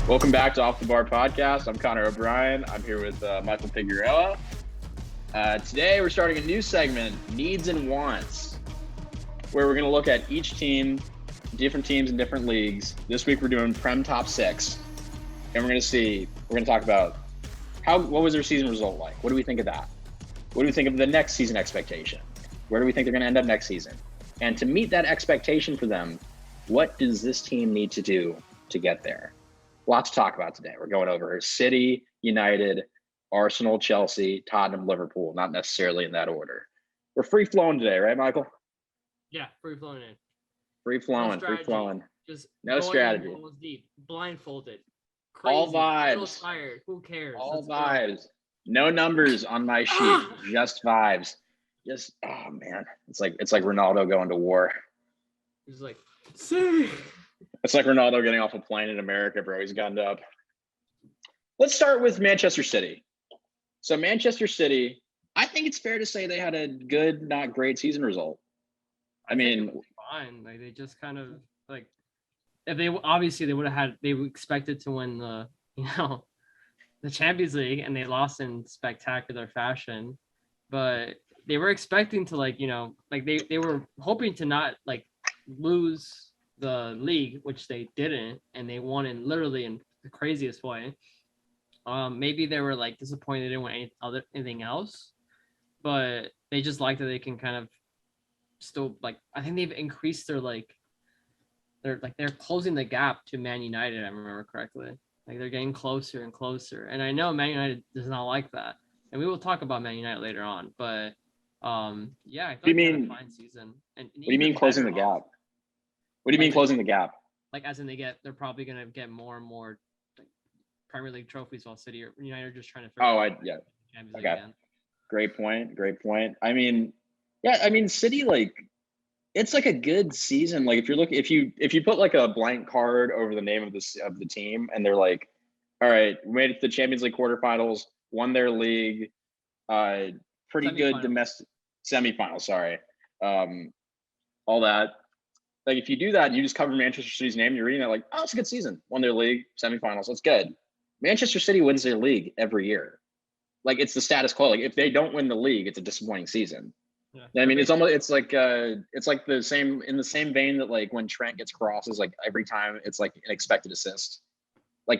Welcome back to Off the Bar Podcast. I'm Connor O'Brien. I'm here with Michael Figueroa. Today we're starting a new segment, Needs and Wants, where we're going to look at each team, different teams in different leagues. This week we're doing Prem Top 6, and we're going to talk about what was their season result like? What do we think of that? What do we think of the next season expectation? Where do we think they're going to end up next season? And to meet that expectation for them, what does this team need to do to get there? Lots to talk about today. We're going over City, United, Arsenal, Chelsea, Tottenham, Liverpool, not necessarily in that order. We're free-flowing today, right, Michael? Yeah, free-flowing in. Free-flowing. Just no strategy. Deep, blindfolded. Crazy. All vibes. A little tired. Who cares? All vibes. No numbers on my sheet. Just vibes. Just, oh, man. It's like Ronaldo going to war. He's like, see. It's like Ronaldo getting off a plane in America, bro. He's gunned up. Let's start with Manchester City. So Manchester City, I think it's fair to say they had a good, not great season result. I mean, fine. Like they just kind of like, if they obviously they would have had, they expected to win the Champions League, and they lost in spectacular fashion. But they were expecting to they were hoping to not lose the league, which they didn't, and they won in the craziest way. Maybe they were disappointed they didn't win anything else, but they just like that they can kind of still I think they've increased they're closing the gap to Man United. I remember correctly, they're getting closer and closer, and I know Man United does not like that, and we will talk about Man United later on. But yeah, I thought they had a fine season. And what do you mean closing the gap? What do you mean closing the gap? As in they're probably going to get more and more Premier League trophies, while City or United are just trying to. Okay. Again. Great point. I mean, City, it's a good season. If you put a blank card over the name of the team, and they're like, all right, we made it to the Champions League quarterfinals, won their league, pretty good domestic semifinals. Sorry, all that. If you do that, you just cover Manchester City's name. You're reading that oh, it's a good season. Won their league, semifinals. That's good. Manchester City wins their league every year. It's the status quo. If they don't win the league, it's a disappointing season. Yeah. I mean, it's like the same in the same vein that when Trent gets crosses, every time it's an expected assist.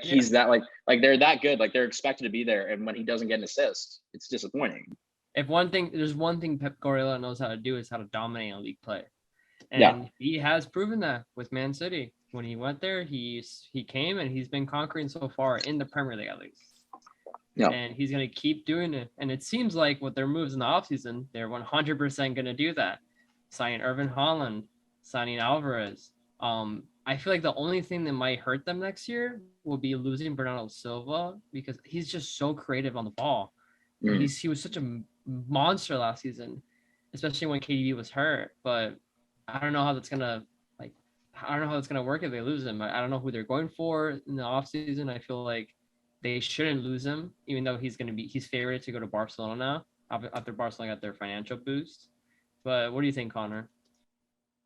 He's that they're that good. They're expected to be there, and when he doesn't get an assist, it's disappointing. There's one thing Pep Guardiola knows how to do is how to dominate a league play. And he has proven that with Man City. When he went there, he came and he's been conquering so far in the Premier League at least. Yeah. And he's going to keep doing it. And it seems like with their moves in the offseason, they're 100% going to do that. Signing Erling Haaland, signing Alvarez. I feel like the only thing that might hurt them next year will be losing Bernardo Silva, because he's just so creative on the ball. He was such a monster last season, especially when KDB was hurt. But I don't know how that's gonna work if they lose him. I don't know who they're going for in the offseason. I feel like they shouldn't lose him, even though he's favored to go to Barcelona now after Barcelona got their financial boost. But what do you think, Connor?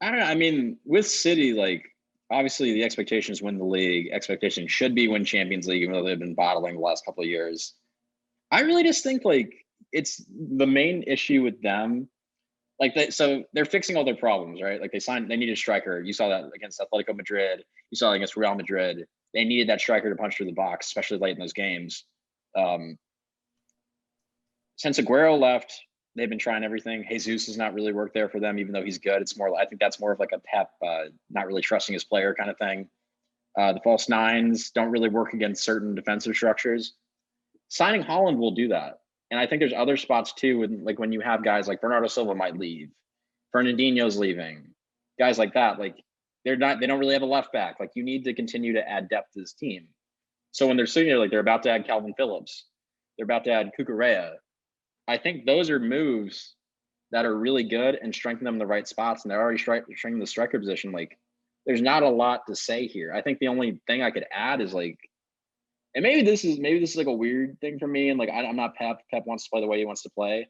I don't know. I mean, with City, obviously the expectation is win the league. Expectation should be win Champions League, even though they've been bottling the last couple of years. I really just think it's the main issue with them. So they're fixing all their problems, right? They need a striker. You saw that against Atletico Madrid. You saw it against Real Madrid. They needed that striker to punch through the box, especially late in those games. Since Aguero left, they've been trying everything. Jesus has not really worked there for them, even though he's good. It's more, I think that's more of a Pep, not really trusting his player kind of thing. The false nines don't really work against certain defensive structures. Signing Haaland will do that. And I think there's other spots too, when you have guys like Bernardo Silva might leave, Fernandinho's leaving, guys like that. They don't really have a left back. You need to continue to add depth to this team. So when they're sitting there, they're about to add Calvin Phillips, they're about to add Cucurella. I think those are moves that are really good and strengthen them in the right spots. And they're already strengthening the striker position. There's not a lot to say here. I think the only thing I could add is and maybe this is a weird thing for me. And I'm not Pep. Pep wants to play the way he wants to play.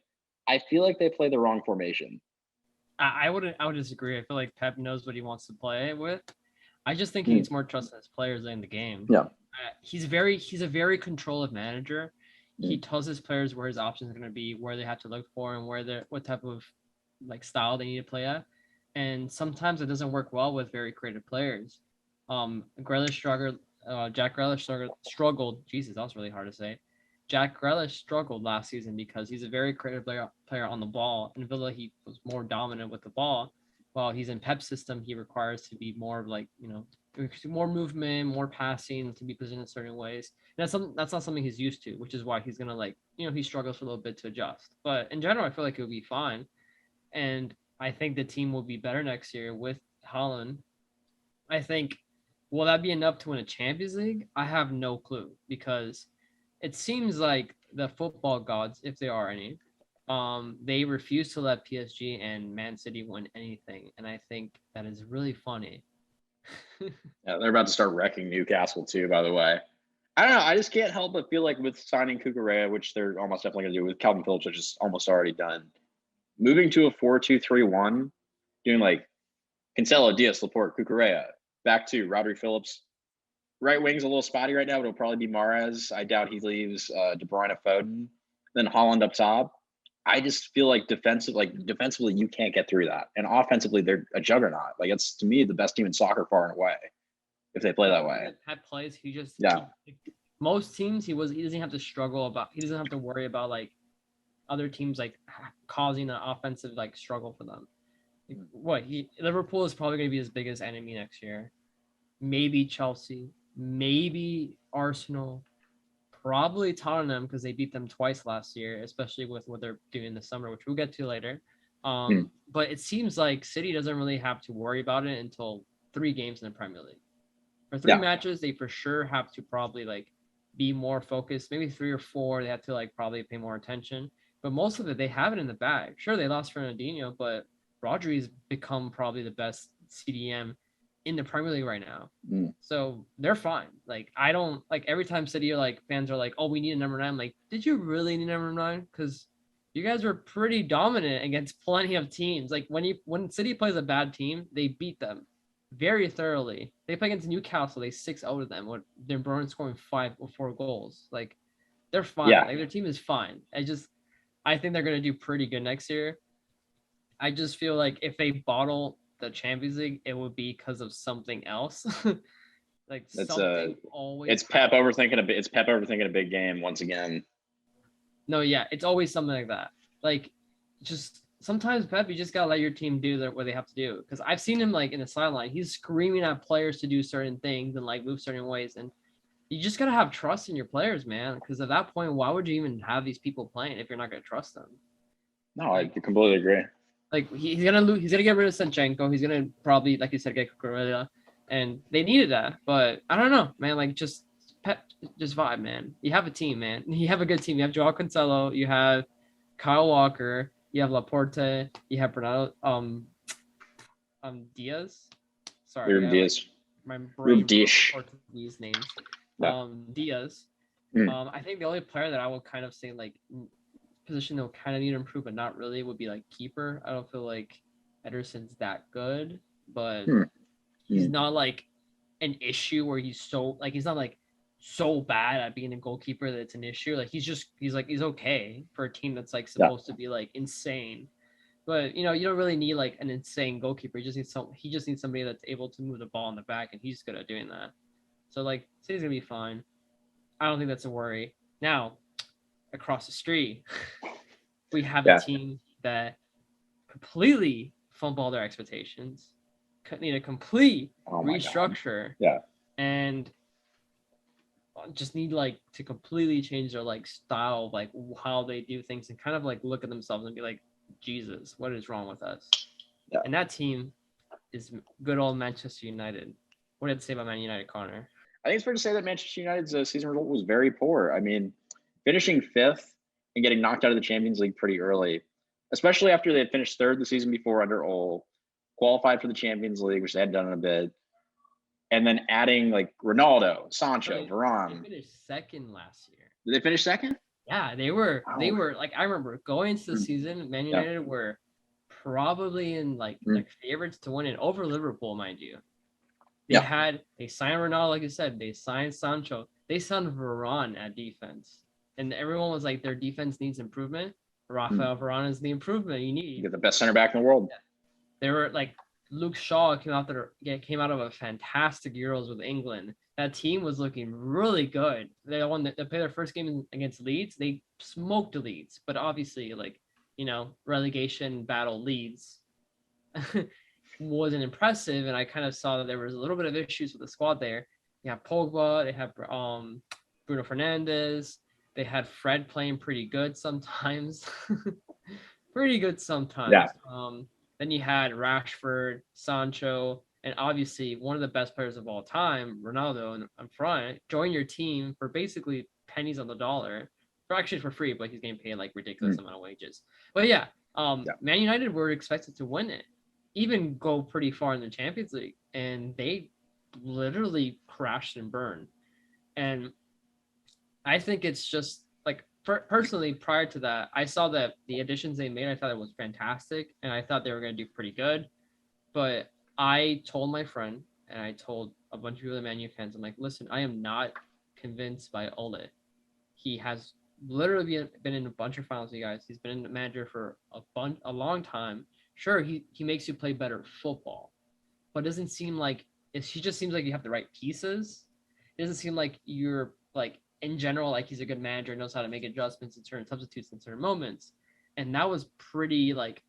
I feel like they play the wrong formation. I would disagree. I feel like Pep knows what he wants to play with. I just think he needs more trust in his players in the game. Yeah. he's a very controlling manager. He tells his players where his options are going to be, where they have to look for, and what type of like style they need to play at. And sometimes it doesn't work well with very creative players. Grealish struggled. Jack Grealish struggled. Jesus, that was really hard to say. Jack Grealish struggled last season because he's a very creative player on the ball. In Villa, he was more dominant with the ball. While he's in Pep's system, he requires to be more of like, more movement, more passing, to be positioned in certain ways. And that's not something he's used to, which is why he's gonna he struggles for a little bit to adjust. But in general, I feel like it'll be fine. And I think the team will be better next year with Holland. I think, will that be enough to win a Champions League? I have no clue, because it seems like the football gods, if there are any, they refuse to let PSG and Man City win anything, and I think that is really funny. Yeah, they're about to start wrecking Newcastle too, by the way. I don't know. I just can't help but feel like with signing Cucurella, which they're almost definitely going to do, with Calvin Phillips, which is almost already done, moving to a 4-2-3-1, doing like Cancelo, Diaz, Laporte, Cucurella, back to Rodri Phillips. Right wing's a little spotty right now, but it'll probably be Mahrez. I doubt he leaves De Bruyne, Foden. Then Holland up top. I just feel like defensively, you can't get through that. And offensively, they're a juggernaut. Like, it's, to me, the best team in soccer far and away if they play that way. Pep plays, Yeah. Most teams he doesn't have to he doesn't have to worry about like other teams like causing an offensive like struggle for them. Liverpool is probably going to be his biggest enemy next year. Maybe Chelsea, maybe Arsenal, probably Tottenham, because they beat them twice last year, especially with what they're doing this summer, which we'll get to later. But it seems like City doesn't really have to worry about it until 3 games in the Premier League. For 3 matches, they for sure have to probably like be more focused. Maybe 3 or 4, they have to like probably pay more attention. But most of it, they have it in the bag. Sure, they lost Fernandinho, but Rodri's become probably the best CDM in the Premier League right now. So they're fine. Like, I don't like every time City like fans are like, oh, we need a number 9. I'm like, did you really need number 9? Because you guys were pretty dominant against plenty of teams. Like when City plays a bad team, they beat them very thoroughly. They play against Newcastle, they 6-0 them with De Bruyne scoring 5 or 4 goals. Like, they're fine. Yeah. Like, their team is fine. I think they're gonna do pretty good next year. I just feel like if they bottle the Champions League, it would be because of something else. Like, something always. It's Pep overthinking a bit. It's Pep overthinking a big game once again. No, yeah, it's always something like that. Like, just sometimes Pep, you just gotta let your team do what they have to do. Because I've seen him like in the sideline, he's screaming at players to do certain things and like move certain ways, and you just gotta have trust in your players, man. Because at that point, why would you even have these people playing if you're not gonna trust them? No, I completely agree. Like, he's gonna lose. He's gonna get rid of Sanchenko. He's gonna probably, like you said, get Cucurella, and they needed that. But I don't know, man. Like, just vibe, man. You have a team, man. You have a good team. You have Joao Cancelo. You have Kyle Walker. You have Laporte. You have Bernardo. Diaz. Sorry, Ruben Diaz. My brain Diaz. Portuguese names. Yeah. Diaz. I think the only player that I will kind of say like position they'll kind of need to improve, but not really, would be like keeper. I don't feel like Ederson's that good, but he's not like an issue where he's not like so bad at being a goalkeeper that it's an issue. Like, he's okay for a team that's like supposed to be like insane. But you don't really need like an insane goalkeeper. He just needs somebody that's able to move the ball in the back, and he's good at doing that. So like, City's gonna be fine. I don't think that's a worry. Now, across the street, we have a team that completely fumbled their expectations, need a complete restructure, and just need like to completely change their like style, like how they do things, and kind of like look at themselves and be like, Jesus, what is wrong with us? And that team is good old Manchester United. What did it say about Man United, Connor? I think it's fair to say that Manchester United's season result was very poor. I mean, finishing 5th and getting knocked out of the Champions League pretty early, especially after they had finished 3rd the season before under Ole, qualified for the Champions League, which they had done in a bit, and then adding like Ronaldo, Sancho, Varane. They finished 2nd last year. Did they finish 2nd? Yeah, they were. They were like, I remember going into the season, Man United were probably in like favorites to win it over Liverpool, mind you. They signed Ronaldo, like you said. They signed Sancho. They signed Varane at defense, and everyone was like, their defense needs improvement. Rafael Varane is the improvement you need. You get the best center back in the world. They were like, Luke Shaw came out of a fantastic Euros with England. That team was looking really good. They played their first game against Leeds. They smoked Leeds, but obviously, like, relegation battle Leeds wasn't impressive, and I kind of saw that there was a little bit of issues with the squad there. They have Pogba, they have Bruno Fernandes, they had Fred playing pretty good sometimes. Pretty good sometimes. Yeah. Then you had Rashford, Sancho, and obviously one of the best players of all time, Ronaldo, in front. Join your team for basically pennies on the dollar. For free, but he's getting paid like ridiculous amount of wages. But yeah, Man United were expected to win it, even go pretty far in the Champions League, and they literally crashed and burned. And I think it's just like, personally, prior to that, I saw that the additions they made, I thought it was fantastic, and I thought they were going to do pretty good. But I told my friend, and I told a bunch of other Man U fans, I'm like, listen, I am not convinced by Ole. He has literally been in a bunch of finals, you guys. He's been a manager for a long time. Sure, he makes you play better football, but it doesn't seem like he just seems like you have the right pieces. It doesn't seem like you're like, in general, like, he's a good manager, knows how to make adjustments and certain substitutes in certain moments. And that was pretty, like,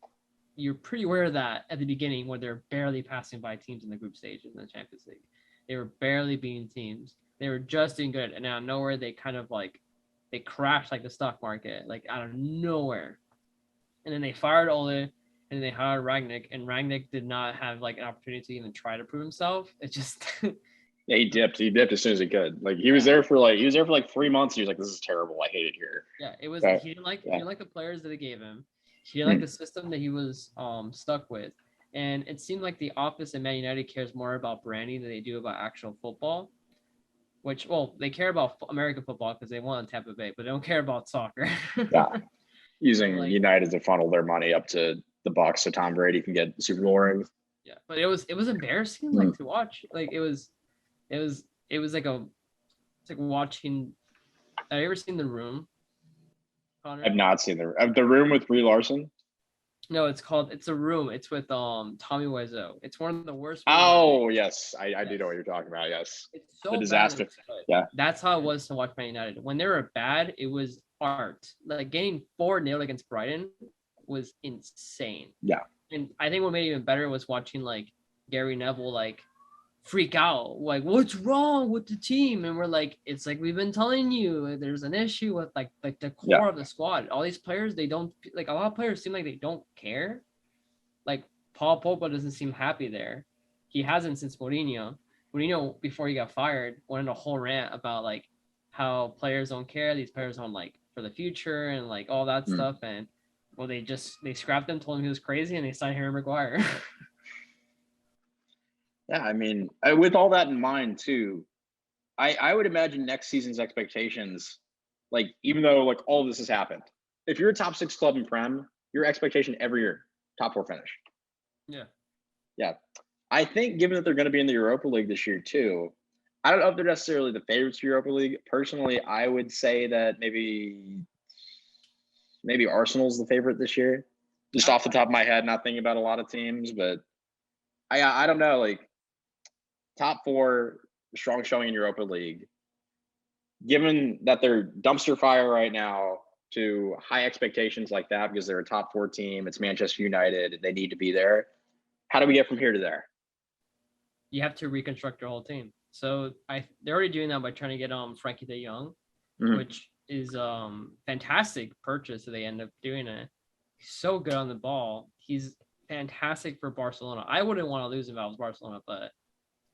you're pretty aware of that at the beginning when they're barely passing by teams in the group stage in the Champions League. They were barely beating teams. They were just doing good. And out of nowhere, they kind of like, they crashed like the stock market, like out of nowhere. And then they fired Ole, and they hired Rangnick, and Rangnick did not have like an opportunity to even try to prove himself. It just Yeah, he dipped as soon as he could. Like, he was there for like 3 months. He was like, this is terrible. I hate it here. Yeah, it was he didn't like the players that they gave him. He didn't like the system that he was stuck with. And it seemed like the office in Man United cares more about branding than they do about actual football. Which, well, they care about American football because they won Tampa Bay, but they don't care about soccer. Yeah. Using United to funnel their money up to the Bucks so Tom Brady can get Super Bowl rings. Yeah, but it was embarrassing, like, to watch. Like, it was like it's like watching. Have you ever seen The Room, Connor? I've not seen the Room with Brie Larson. No, it's A Room. It's with Tommy Wiseau. It's one of the worst. Oh yes, I do know what you're talking about. Yes, it's so the disaster. Yeah, that's how it was to watch Man United. When they were bad, it was art. Like, getting 4-0 against Brighton was insane. Yeah, and I think what made it even better was watching like Gary Neville like freak out, like, what's wrong with the team? And we're like, it's like, we've been telling you there's an issue with like the core of the squad. All these players, they don't, like, a lot of players seem like they don't care. Like, Paul Pogba doesn't seem happy there. He hasn't since Mourinho, before he got fired, went on a whole rant about like how players don't care, these players don't, like, for the future and like all that stuff. And well, they scrapped him, told him he was crazy, and they signed Harry Maguire. Yeah, I mean, with all that in mind too, I would imagine next season's expectations, like, even though like all of this has happened, if you're a top 6 club in Prem, your expectation every year, top 4 finish. Yeah. I think, given that they're going to be in the Europa League this year too, I don't know if they're necessarily the favorites for Europa League. Personally, I would say that maybe Arsenal's the favorite this year. Just off the top of my head, not thinking about a lot of teams, but I don't know, like, top 4, strong showing in Europa League. Given that they're dumpster fire right now, to high expectations like that because they're a top 4 team, it's Manchester United, they need to be there. How do we get from here to there? You have to reconstruct your whole team. So they're already doing that by trying to get Frankie de Jong, which is fantastic purchase. So they end up doing it. He's so good on the ball. He's fantastic for Barcelona. I wouldn't want to lose if I was Barcelona, but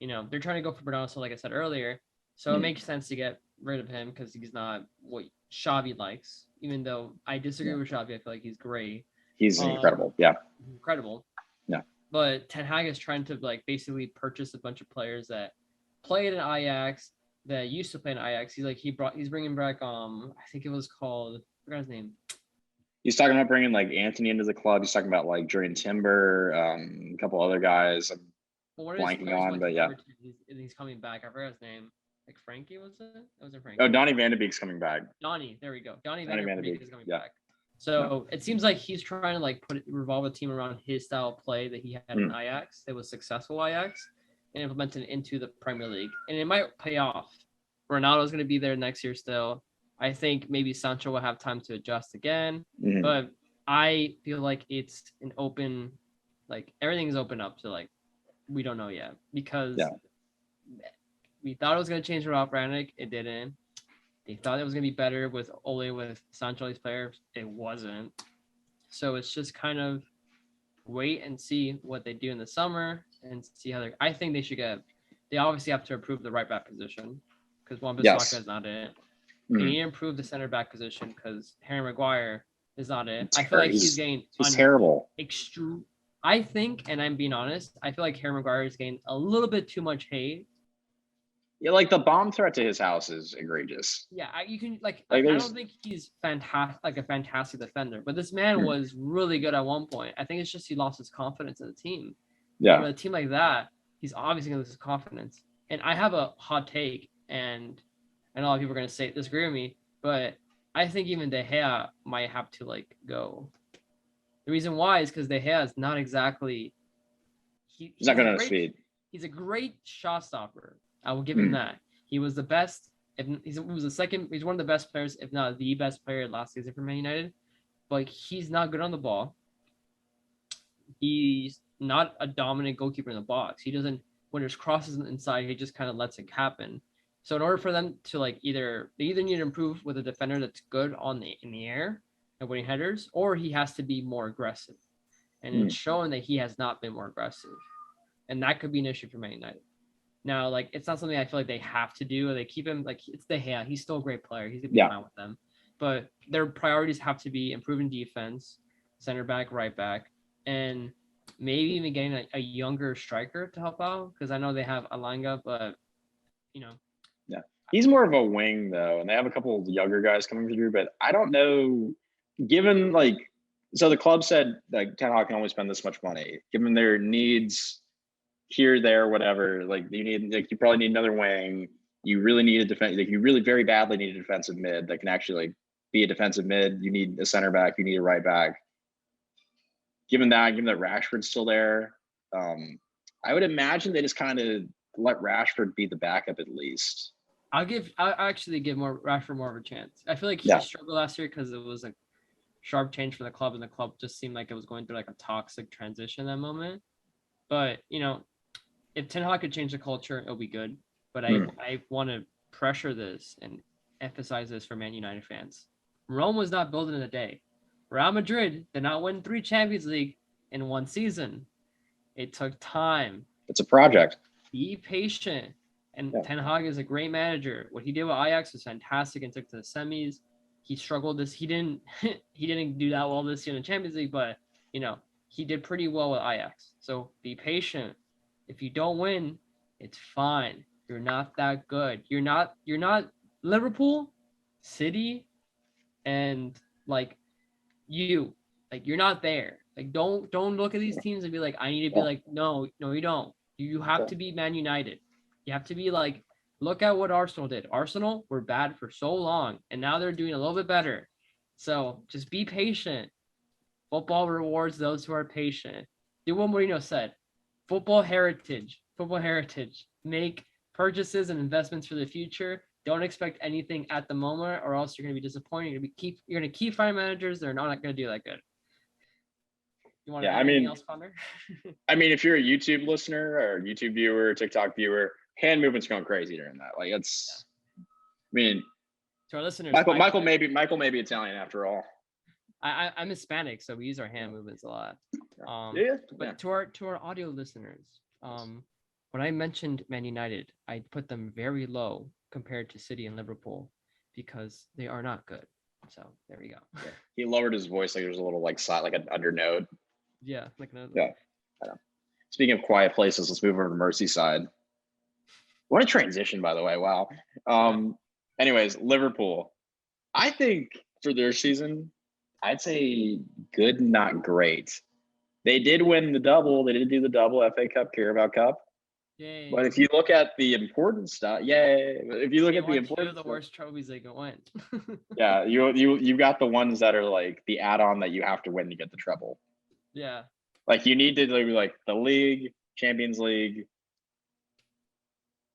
they're trying to go for Bernardo, like I said earlier. So it makes sense to get rid of him because he's not what Xavi likes. Even though I disagree with Xavi, I feel like he's great. He's incredible. Yeah. Incredible. Yeah. But Ten Hag is trying to like basically purchase a bunch of players that played in Ajax, that used to play in Ajax. He's bringing back I think it was called, I forgot his name. He's talking about bringing like Anthony into the club. He's talking about like Julian Timber, a couple other guys. Well, one of his blanking players on, went but to yeah. Everton. He's coming back. I forgot his name. Like Frankie, was it? It wasn't Frankie. Oh, Donnie Van de Beek's coming back. Donnie, there we go. Donnie Donnie Van Van Der de Beek Beek. is coming Yeah. back. So it seems like he's trying to like revolve a team around his style of play that he had in Ajax. It was successful Ajax, and implement it into the Premier League, and it might pay off. Ronaldo's going to be there next year still. I think maybe Sancho will have time to adjust again, but I feel like it's an open, like everything's open up to like we don't know yet because we thought it was going to change with Ralph Rangnick. It didn't. They thought it was going to be better with Ole with Sancho as players. It wasn't. So it's just kind of wait and see what they do in the summer and see how they're. I think they should get. They obviously have to improve the right back position because Wan-Bissaka is not it. They need to improve the center back position because Harry Maguire is not it. I feel like he's terrible. I think, and I'm being honest, I feel like Harry Maguire is getting a little bit too much hate. Yeah, like the bomb threat to his house is egregious. Yeah, you can I don't think he's fantastic, a fantastic defender, but this man was really good at one point. I think it's just he lost his confidence in the team. Yeah, with a team like that, he's obviously gonna lose his confidence. And I have a hot take, and I know a lot of people are gonna disagree with me, but I think even De Gea might have to like go. The reason why is because De Gea is not exactly. He's not good on his feet. He's a great shot stopper. I will give him that. He was the best. He was the second. He's one of the best players, if not the best player last season for Man United. But he's not good on the ball. He's not a dominant goalkeeper in the box. He doesn't. When there's crosses inside, he just kind of lets it happen. So in order for them to like they either need to improve with a defender that's good in the air and winning headers, or he has to be more aggressive. And it's shown that he has not been more aggressive, and that could be an issue for Man United. Now, like, it's not something I feel like they have to do. They keep him, like, it's De Gea. He's still a great player. He's going to be fine with them. But their priorities have to be improving defense, center back, right back, and maybe even getting a younger striker to help out. Because I know they have Alanga, but, Yeah. He's more of a wing, though, and they have a couple of younger guys coming through. But I don't know, given, like, so the club said, like, Ten Hag can only spend this much money. Given their needs here, there, whatever. Like you probably need another wing. You really need a defense. Like you really very badly need a defensive mid that can actually like be a defensive mid. You need a center back. You need a right back. Given that Rashford's still there, I would imagine they just kind of let Rashford be the backup at least. I'll actually give Rashford more of a chance. I feel like he struggled last year because it was a sharp change for the club, and the club just seemed like it was going through like a toxic transition at that moment. But if Ten Hag could change the culture, it'll be good. But I want to pressure this and emphasize this for Man United fans. Rome was not built in a day. Real Madrid did not win 3 Champions League in one season. It took time. It's a project. Be patient. And Ten Hag is a great manager. What he did with Ajax was fantastic and took to the semis. He struggled he didn't do that well this year in the Champions League, but he did pretty well with Ajax. So be patient. If you don't win, it's fine. You're not that good. You're not Liverpool, City, and you're not there. Like don't look at these teams and be like, I need to be like, no, you don't. You have to be Man United. You have to be like, look at what Arsenal did. Arsenal were bad for so long, and now they're doing a little bit better. So just be patient. Football rewards those who are patient. Do what Mourinho said. Football heritage. Make purchases and investments for the future. Don't expect anything at the moment, or else you're going to be disappointed. You're going to keep finding managers that are not going to do that good. You want to add anything else, Connor? I mean, if you're a YouTube listener or YouTube viewer, TikTok viewer, hand movement's going crazy during that. Like it's, I mean, to our listeners, Michael may be Italian after all. I'm Hispanic, so we use our hand movements a lot. But to our audio listeners, when I mentioned Man United, I put them very low compared to City and Liverpool because they are not good. So there we go. Yeah. He lowered his voice like there's a little like an undernote. Yeah, like another. Yeah, I know. Speaking of quiet places, let's move over to Merseyside. What a transition, by the way. Wow. Anyways, Liverpool. I think for their season, I'd say good, not great. They did win the double. They did do the double FA Cup, Carabao Cup. Yay. But if you look at the important stuff, yay. If you look They at the won 2 of important the stuff, worst trophies they could win. yeah, you got the ones that are like the add-on that you have to win to get the treble. Yeah. Like you need to do like the league, Champions League.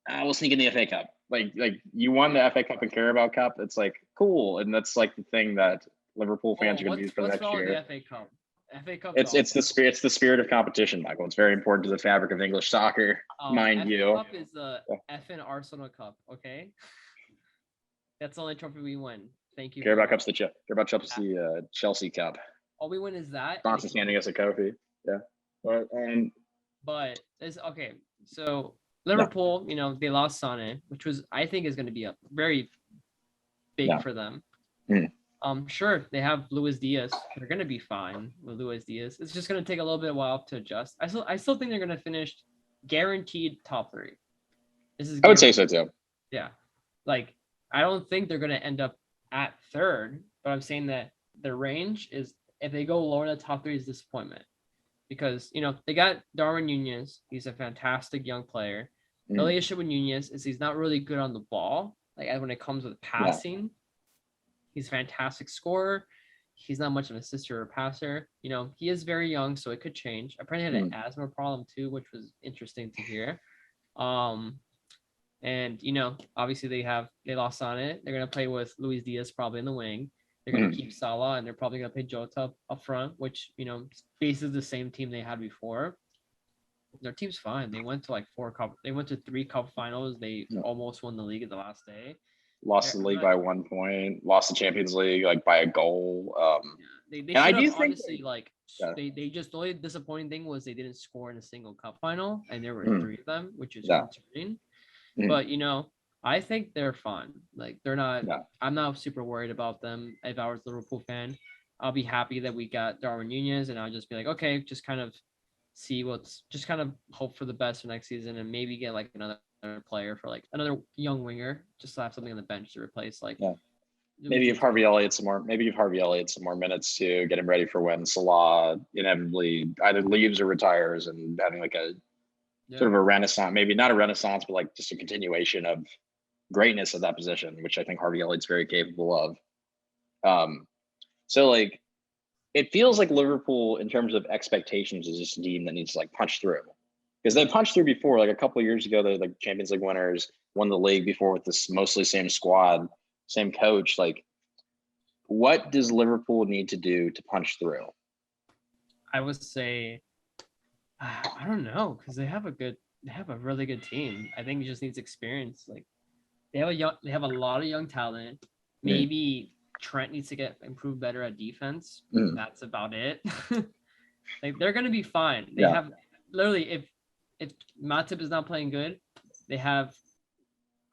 We'll sneak in the FA Cup. Like you won the FA Cup and Carabao Cup. It's like cool, and that's like the thing that Liverpool fans are going to use for the what's next wrong with the year. FA Cup? FA Cup. It's the spirit of competition, Michael. It's very important to the fabric of English soccer, mind FA you. Cup is the effing Arsenal Cup, okay? That's the only trophy we win. Thank you. Carabao Cup's the Chelsea Cup. All we win is that. Constant standing as a Kofi. Yeah. But it's okay. So Liverpool, they lost Sane, which was I think is going to be a very big for them. Sure, they have Luis Diaz. They're going to be fine with Luis Diaz. It's just going to take a little bit while to adjust. I still think they're going to finish guaranteed top 3. I would say so too. Yeah. Like, I don't think they're going to end up at 3rd, but I'm saying that the range is if they go lower than the top 3 is disappointment. Because, they got Darwin Nunez. He's a fantastic young player. The only issue with Nunez is he's not really good on the ball. Like, when it comes with passing, he's a fantastic scorer. He's not much of an assister or passer. He is very young, so it could change. Apparently had an asthma problem too, which was interesting to hear. And obviously they lost on it. They're gonna play with Luis Diaz probably in the wing. They're gonna keep Salah, and they're probably gonna play Jota up front, which faces the same team they had before. Their team's fine. They went to like 3 cup finals. They almost won the league at the last day. Lost the league by 1 point. Lost the Champions League like by a goal. They should have honestly they just the only disappointing thing was they didn't score in a single cup final, and there were 3 of them, which is concerning. But I think they're fine. Like they're not. I'm not super worried about them. If I was a Liverpool fan, I'll be happy that we got Darwin Nunez, and I'll just be like, okay, just kind of hope for the best for next season, and maybe get like another player for like another young winger, just to have something on the bench to replace maybe give Harvey Elliott some more minutes to get him ready for when Salah inevitably either leaves or retires, and having like a sort of a renaissance, maybe not a renaissance, but like just a continuation of greatness at that position, which I think Harvey Elliott's very capable of. So like it feels like Liverpool in terms of expectations is just a team that needs to like punch through. Because they punched through before, like a couple of years ago, they're like Champions League winners, won the league before with this mostly same squad, same coach. Like, what does Liverpool need to do to punch through? I would say, I don't know, because they have a really good team. I think it just needs experience. Like, they have a lot of young talent. Maybe Trent needs to get improved better at defense. That's about it. Like, they're gonna be fine. They have literally if Matip is not playing good, they have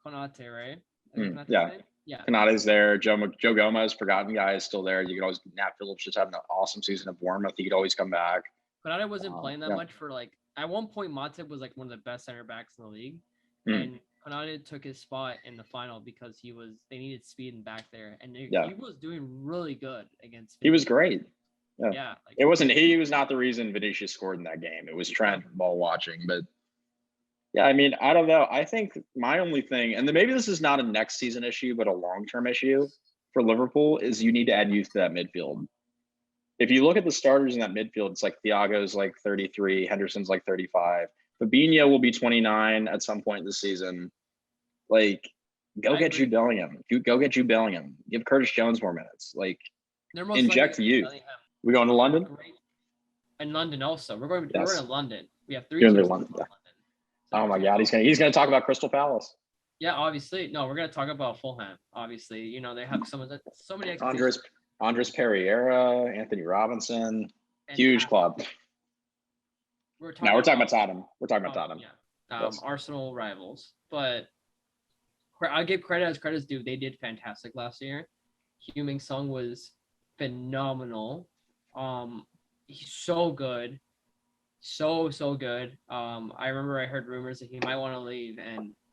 Konate, right? Konate's there. Joe Gomez, forgotten guy, is still there. You can always Nat Phillips just having an awesome season at Bournemouth. He could always come back. Konate wasn't playing that much for like at one point. Matip was like one of the best center backs in the league, and Konate took his spot in the final because they needed speed and back there, and he was doing really good against. He was great. Yeah, he was not the reason Vinicius scored in that game. It was Trent ball watching, but I mean, I don't know. I think my only thing, and then maybe this is not a next season issue, but a long-term issue for Liverpool, is you need to add youth to that midfield. If you look at the starters in that midfield, it's like Thiago's like 33, Henderson's like 35. Fabinho will be 29 at some point this season. Like, go get Jude Bellingham. Go get Jude Bellingham. Give Curtis Jones more minutes. Like, inject youth. We going to London? In London also. We're going to London. We have 3 teams in London. Oh my God, he's gonna talk about Crystal Palace. Yeah, obviously. No, we're gonna talk about Fulham. Obviously, they have so many expectations. Andres Pereira, Anthony Robinson, huge club. We're talking about Tottenham. We're talking about Tottenham. Yeah. Arsenal rivals, but I'll give credit as credit's due. They did fantastic last year. Heung-min Son was phenomenal. He's so good. So good. I remember I heard rumors that he might want to leave,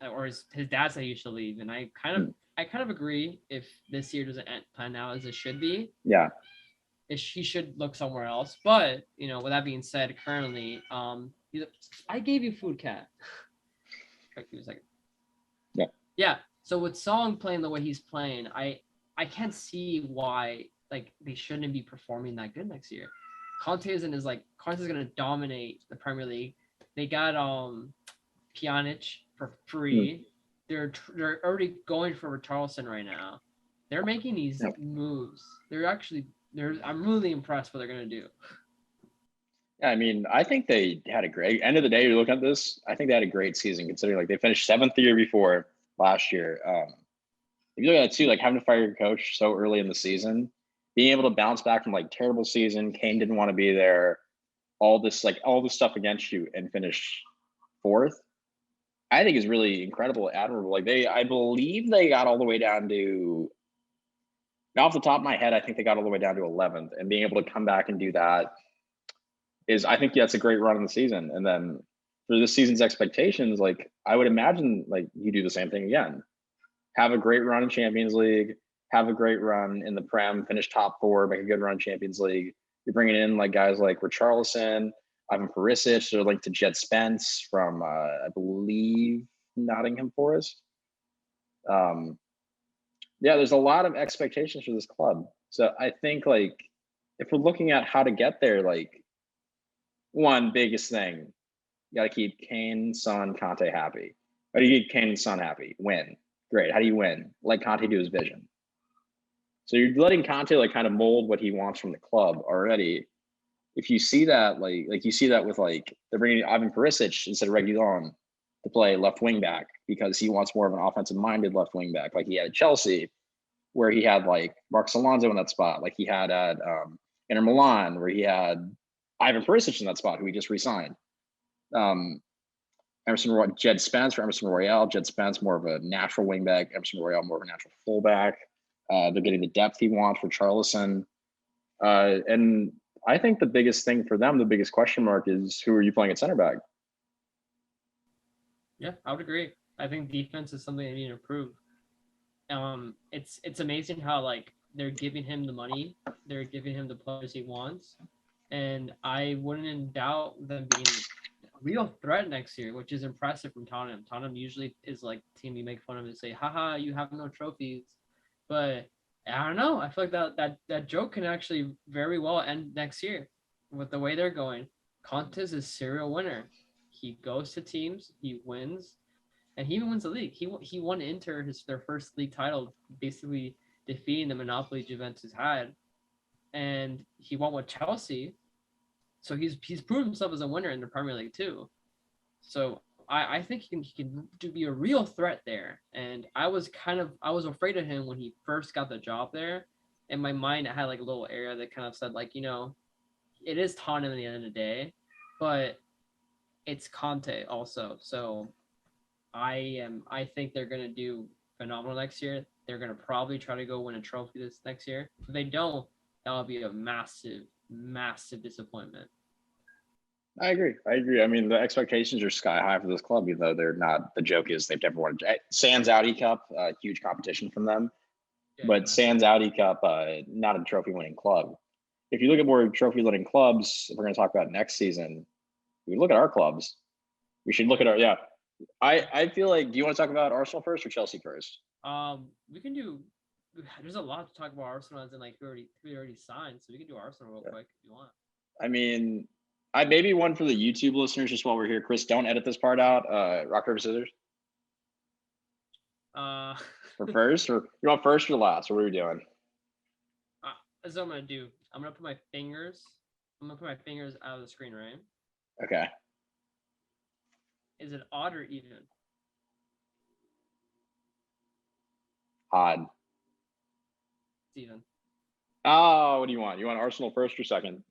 or his dad said he should leave, and I kind of agree. If this year doesn't plan out as it should be, he should look somewhere else. But with that being said, currently, I gave you food, Cat. Give me a second. Yeah. Yeah. So with Song playing the way he's playing, I can't see why like they shouldn't be performing that good next year. Conte's gonna dominate the Premier League. They got Pjanic for free. They're already going for Richarlison right now. They're making these moves. I'm really impressed what they're gonna do. Yeah, I mean, I think they had a great end of the day. You look at this, I think they had a great season considering like they finished 7th the year before last year. If you look at it too, like having to fire your coach so early in the season, being able to bounce back from like terrible season, Kane didn't want to be there, all this stuff against you and finish 4th, I think is really incredible, admirable. Like I believe they got all the way down to, off the top of my head, I think they got all the way down to 11th, and being able to come back and do that is, I think that's a great run in the season. And then for this season's expectations, like I would imagine like you do the same thing again. Have a great run in Champions League, have a great run in the Prem, finish top 4, make a good run in Champions League. You're bringing in like guys like Richarlison, Ivan Perisic, they're linked to Jed Spence from, I believe, Nottingham Forest. Yeah, there's a lot of expectations for this club. So I think like if we're looking at how to get there, like one biggest thing, you got to keep Kane, Son, Conte happy. How do you keep Kane and Son happy? Win. Great. How do you win? Let Conte do his vision. So you're letting Conte like kind of mold what he wants from the club already. If you see that, like you see that with like they're bringing Ivan Perisic instead of Reguilon to play left wing back because he wants more of an offensive minded left wing back, like he had at Chelsea, where he had like Marcos Alonso in that spot, like he had at Inter Milan, where he had Ivan Perisic in that spot, who he just re-signed. Jed Spence for Emerson Royale. Jed Spence more of a natural wingback. Emerson Royale more of a natural fullback. They're getting the depth he wants for Richarlison. And I think the biggest thing for them, the biggest question mark is who are you playing at center back? Yeah, I would agree. I think defense is something they need to improve. It's amazing how like they're giving him the money, they're giving him the players he wants, and I wouldn't doubt them being a real threat next year, which is impressive from Tottenham. Tottenham usually is like the team you make fun of and say, haha, you have no trophies. But I don't know. I feel like that joke can actually very well end next year with the way they're going. Conte's a serial winner. He goes to teams, he wins, and he even wins the league. He won Inter their first league title, basically defeating the monopoly Juventus had, and he won with Chelsea. So he's proven himself as a winner in the Premier League too. So I think he can be a real threat there. And I was afraid of him when he first got the job there. In my mind, I had like a little area that kind of said like, it is Tottenham at the end of the day, but it's Conte also. So I think they're gonna do phenomenal next year. They're gonna probably try to go win a trophy this next year. If they don't, that'll be a massive, massive disappointment. I agree. I mean, the expectations are sky high for this club, even though they're not. The joke is they've never won Sans Audi Cup, huge competition from them. Yeah, but Sans Audi Cup, not a trophy-winning club. If you look at more trophy-winning clubs, if we're going to talk about next season, we look at our clubs. We should look at our I feel like. Do you want to talk about Arsenal first or Chelsea first? We can do. There's a lot to talk about Arsenal as in like who already signed, so we can do Arsenal real quick if you want. I mean, I maybe one for the YouTube listeners just while we're here. Chris, don't edit this part out. Rock, paper, scissors. For first, or you want first or last? Or what are we doing? That's what I'm gonna do. I'm gonna put my fingers out of the screen, right? Okay. Is it odd or even? Odd. Even. Oh, what do you want? You want Arsenal first or second?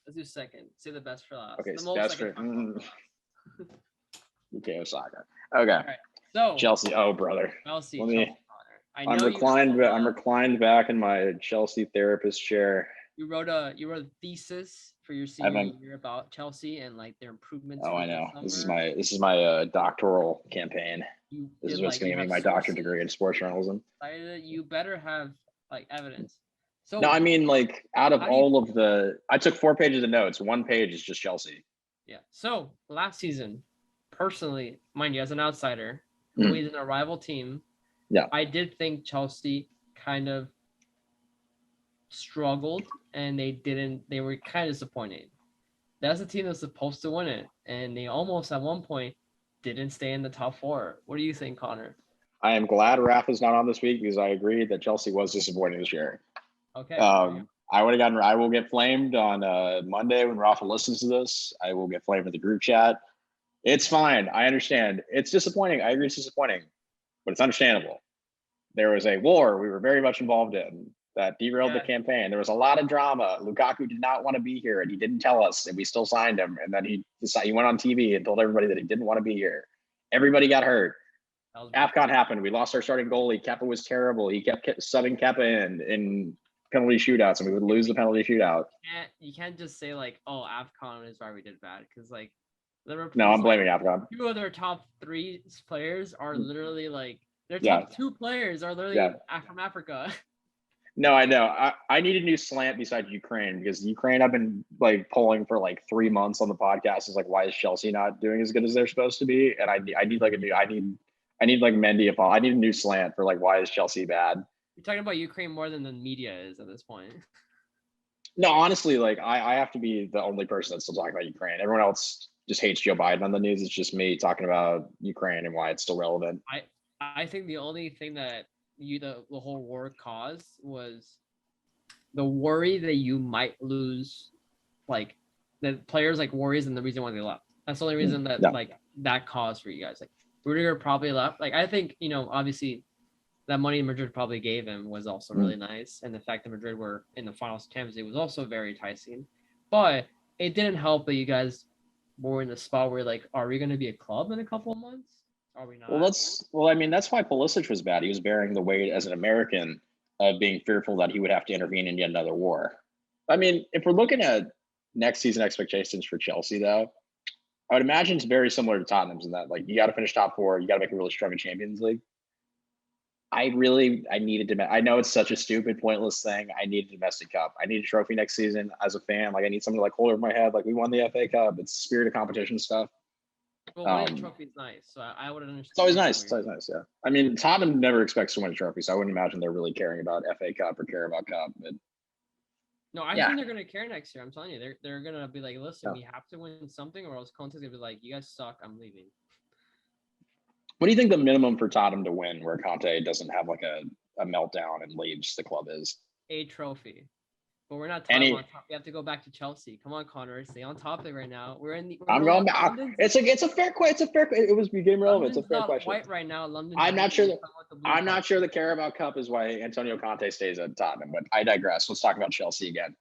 Let's do second. Say the best for last. Okay, the best for. Okay, Osaka. Okay. All right. So Chelsea. Oh, brother. Chelsea. I'm reclined back in my Chelsea therapist chair. You wrote a thesis for your senior year about Chelsea and like their improvements. Oh, I know. This is my doctoral campaign. This is what's going to give me my doctorate degree in sports journalism. You better have like evidence. So no, I mean like out of all of the, I took 4 pages of notes. 1 page is just Chelsea. Yeah. So last season, personally, mind you, as an outsider, Mhm. who is in a rival team, Yeah. I did think Chelsea kind of struggled and they were kind of disappointed. That's a team that's supposed to win it, and they almost at one point didn't stay in the top 4. What do you think, Connor? I am glad Rafa's not on this week because I agree that Chelsea was disappointing this year. Okay. I will get flamed on Monday when Rafa listens to this. I will get flamed in the group chat. It's fine. I understand. It's disappointing. I agree it's disappointing, but it's understandable. There was a war we were very much involved in that derailed the campaign. There was a lot of drama. Lukaku did not want to be here, and he didn't tell us, and we still signed him. And then he went on TV and told everybody that he didn't want to be here. Everybody got hurt. AFCON happened. We lost our starting goalie. Kepa was terrible. He kept subbing Kepa in penalty shootouts, and we would lose the penalty shootout. You can't just say like, "Oh, AFCON is why we did bad," because like Liverpool. No, I'm blaming AFCON. 2 of their top 3 players are literally like their top 2 players are literally from Africa. No, I know. I need a new slant besides Ukraine because Ukraine I've been like polling for like 3 months on the podcast. Is like, why is Chelsea not doing as good as they're supposed to be? And I need like Mendy. I need a new slant for like, why is Chelsea bad? You're talking about Ukraine more than the media is at this point. No, honestly, like I have to be the only person that's still talking about Ukraine. Everyone else just hates Joe Biden on the news. It's just me talking about Ukraine and why it's still relevant. I think the only thing that the whole war caused was the worry that you might lose, like the players like worries and the reason why they left. That's the only reason that like that caused for you guys. Like Rudiger probably left. Like I think, obviously that money Madrid probably gave him was also really nice. And the fact that Madrid were in the finals of Champions League was also very enticing. But it didn't help that you guys were in the spot where like, are we going to be a club in a couple of months? Are we not? Well, I mean, that's why Pulisic was bad. He was bearing the weight as an American of being fearful that he would have to intervene in yet another war. I mean, if we're looking at next season expectations for Chelsea, though, I would imagine it's very similar to Tottenham's in that, like, you got to finish top 4. You got to make a really strong Champions League. I needed to. I know it's such a stupid, pointless thing. I need a domestic cup. I need a trophy next season as a fan. Like, I need something to like hold over my head. Like, we won the FA Cup. It's spirit of competition stuff. Well, winning a trophy is nice. So I would understand. It's always nice. It's always nice. Yeah. I mean, Tottenham never expects to win a trophy, so I wouldn't imagine they're really caring about FA Cup or Carabao Cup. But no, I think they're gonna care next year. I'm telling you, they're gonna be like, listen, we have to win something, or else Conte's gonna be like, you guys suck. I'm leaving. What do you think the minimum for Tottenham to win, where Conte doesn't have like a meltdown and leaves the club, is? A trophy. But we're not talking on top. We have to go back to Chelsea. Come on, Connor. Stay on topic right now. I'm going back. It's a fair question. It was game relevant. It's a fair question. White right now. London. I'm not sure the Carabao Cup is why Antonio Conte stays at Tottenham, but I digress. Let's talk about Chelsea again.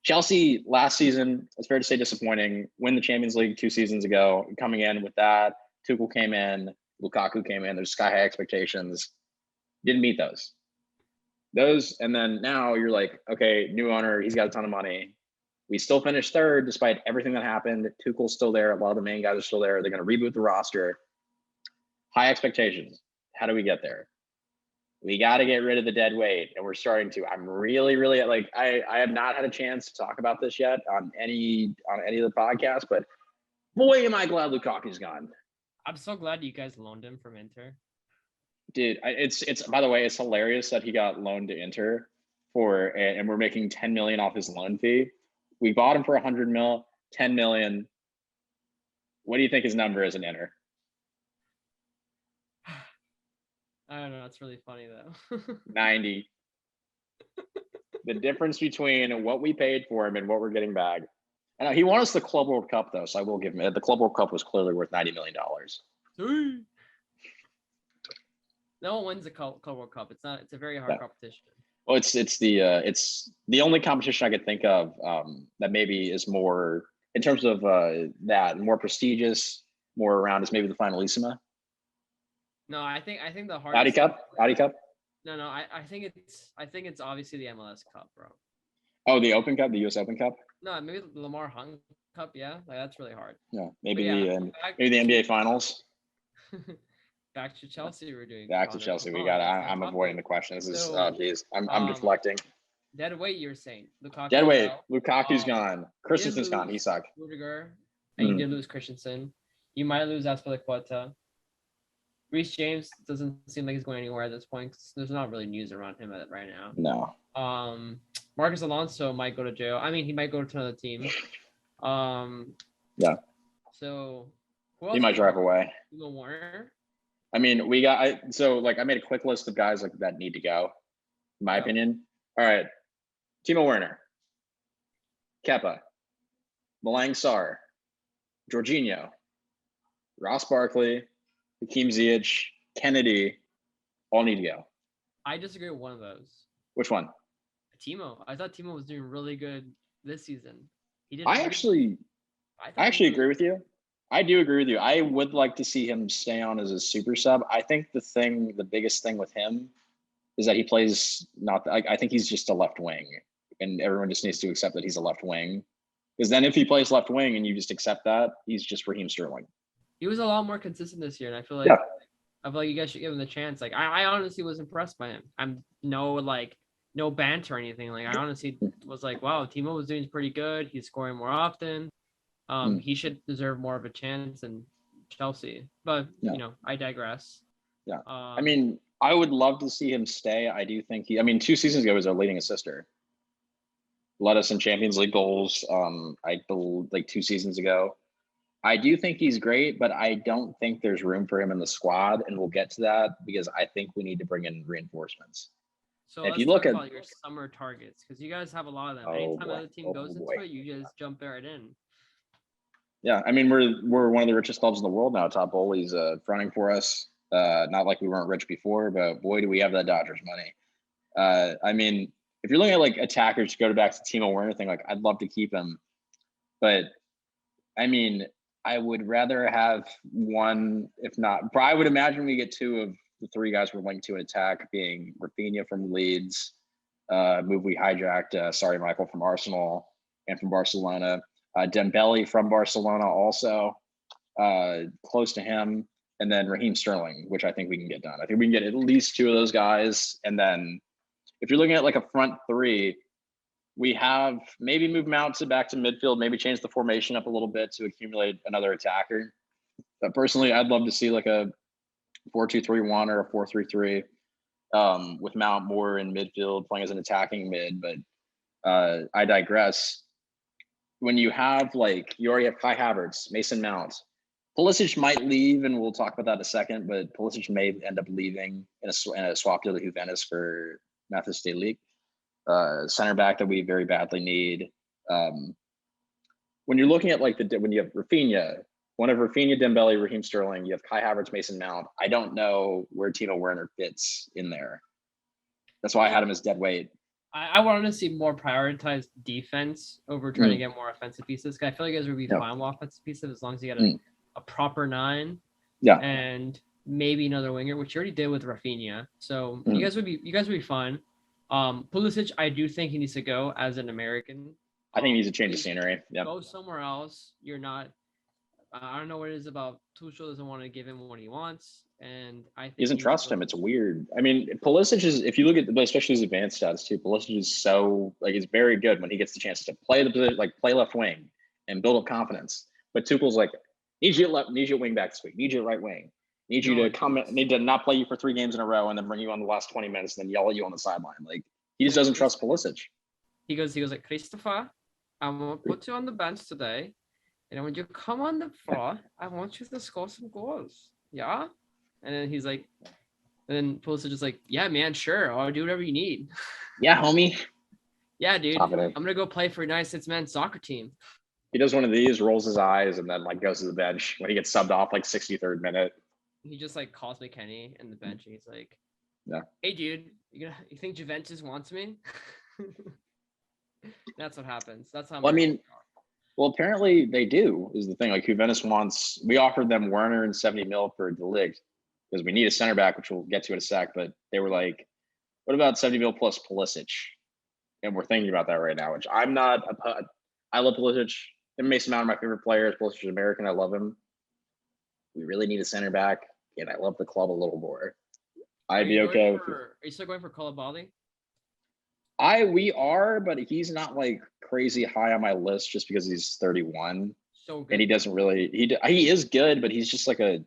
Chelsea last season, it's fair to say disappointing. Win the Champions League 2 seasons ago. Coming in with that, Tuchel came in, Lukaku came in. There's sky high expectations. Didn't meet those. And then now you're like, okay, new owner, he's got a ton of money. We still finished 3rd despite everything that happened. Tuchel's still there. A lot of the main guys are still there. They're going to reboot the roster. High expectations. How do we get there? We got to get rid of the dead weight, and we're starting to. I'm really, really like I have not had a chance to talk about this yet on any of the podcasts, but boy, am I glad Lukaku's gone. I'm so glad you guys loaned him from Inter. Dude, it's by the way, it's hilarious that he got loaned to Inter and we're making 10 million off his loan fee. We bought him for 100 mil, 10 million. What do you think his number is in Inter? I don't know. It's really funny though. 90. The difference between what we paid for him and what we're getting back. I know he won us the Club World Cup though, so I will give him it. The Club World Cup was clearly worth $90 million. No one wins the Club World Cup. It's a very hard competition. Well, it's the only competition I could think of that maybe is more in terms of that more prestigious, more around is maybe the Finalissima. No, I think the hardest Audi Cup. No, I think it's obviously the MLS Cup, bro. Oh, the Open Cup, the U.S. Open Cup. No, maybe the Lamar Hunt Cup. Yeah, like that's really hard. Yeah, maybe the NBA Finals. Back to Chelsea, we're doing. Back to Chelsea, we got. I'm avoiding the question. This is I'm deflecting. Dead weight, you're saying. Dead weight. Lukaku's gone. Christensen's gone. He sucked. Rudiger, and you did lose Christensen. You might lose Azpilicueta. Reece James doesn't seem like he's going anywhere at this point. 'Cause there's not really news around him right now. No. Marcus Alonso might go to jail. I mean, he might go to another team. Yeah. So who He else might drive away. Timo Werner. I mean, I made a quick list of guys like that need to go, in my opinion. All right. Timo Werner, Kepa, Malang Sarr, Jorginho, Ross Barkley, Hakeem Ziyech, Kennedy, all need to go. I disagree with one of those. Which one? Timo. I thought Timo was doing really good this season. He did. I actually agree with you. I do agree with you. I would like to see him stay on as a super sub. I think the biggest thing with him is that he plays I think he's just a left wing, and everyone just needs to accept that he's a left wing. Because then if he plays left wing and you just accept that, he's just Raheem Sterling. He was a lot more consistent this year, and I feel like you guys should give him the chance. Like I honestly was impressed by him. I'm no banter or anything. Like I honestly was like, wow, Timo was doing pretty good. He's scoring more often. He should deserve more of a chance than Chelsea. But I digress. Yeah. I mean, I would love to see him stay. I do think 2 seasons ago he was our leading assister. Led us in Champions League goals. I believe like 2 seasons ago. I do think he's great, but I don't think there's room for him in the squad, and we'll get to that because I think we need to bring in reinforcements. So if you look at your summer targets, because you guys have a lot of them. Anytime another team goes into it, you just jump right in. Yeah, I mean we're one of the richest clubs in the world now. Top Bowley's fronting for us. Not like we weren't rich before, but boy, do we have that Dodgers money. I mean, if you're looking at like attackers, to go back to Timo Werner thing, like I'd love to keep him, but I mean, I would rather have one, if not. I would imagine we get 2 of the 3 guys we're linked to attack, being Rafinha from Leeds, move we hijacked. Sorry, Michael, from Arsenal and from Barcelona. Dembele from Barcelona also, close to him, and then Raheem Sterling, which I think we can get done. I think we can get at least 2 of those guys, and then if you're looking at like a front 3, we have maybe move Mount back to midfield, maybe change the formation up a little bit to accumulate another attacker. But personally, I'd love to see like a 4-2-3-1 or a 4-3-3 with Mount more in midfield, playing as an attacking mid. But I digress. When you have you already have Kai Havertz, Mason Mount, Pulisic might leave, and we'll talk about that in a second. But Pulisic may end up leaving in a swap deal to Juventus for Mathis de Ligt. Center back that we very badly need. When you're looking at when you have Rafinha, one of Rafinha, Dembele, Raheem Sterling, you have Kai Havertz, Mason Mount. I don't know where Timo Werner fits in there. That's why I had him as dead weight. I wanted to see more prioritized defense over trying to get more offensive pieces. I feel like you guys would be fine with offensive pieces as long as you got a proper 9. Yeah. And maybe another winger, which you already did with Rafinha. So you guys would be fine. Pulisic, I do think he needs to go as an American. I think he needs to change the scenery. Yeah. Go somewhere else. You're not. I don't know what it is about Tuchel doesn't want to give him what he wants, and I think he doesn't trust him. It's weird. I mean, Pulisic is, if you look at especially his advanced stats too, Pulisic is so he's very good when he gets the chance to play the position, play left wing and build up confidence. But Tuchel's need you at wing back this week, need you at right wing, need you to not play you for 3 games in a row and then bring you on the last 20 minutes and then yell at you on the sideline. He just doesn't trust Pulisic. He goes like, Christopher, I'm gonna put you on the bench today. And when you come on the floor, I want you to score some goals. Yeah? And then he's like, and then Pulisic is like, yeah, man, sure. I'll do whatever you need. Yeah, homie. Yeah, dude. I'm going to go play for a United States men's soccer team. He does one of these, rolls his eyes, and then goes to the bench when he gets subbed off 63rd minute. He just calls McKennie in the bench and he's like, yeah. Hey, dude, you think Juventus wants me? That's what happens. That's how Well, apparently they do, is the thing. Juventus we offered them Werner and 70 mil for De Ligt because we need a center back, which we'll get to in a sec. But they were like, what about 70 mil plus Pulisic? And we're thinking about that right now, which I'm not. I love Pulisic. And Mason Mount are my favorite players. Pulisic is American. I love him. We really need a center back, and I love the club a little more. I'd be okay with it. Are you still going for Koulibaly? We are, but he's not crazy high on my list just because he's 31. So and he good. doesn't really. He is good, but he's just like a.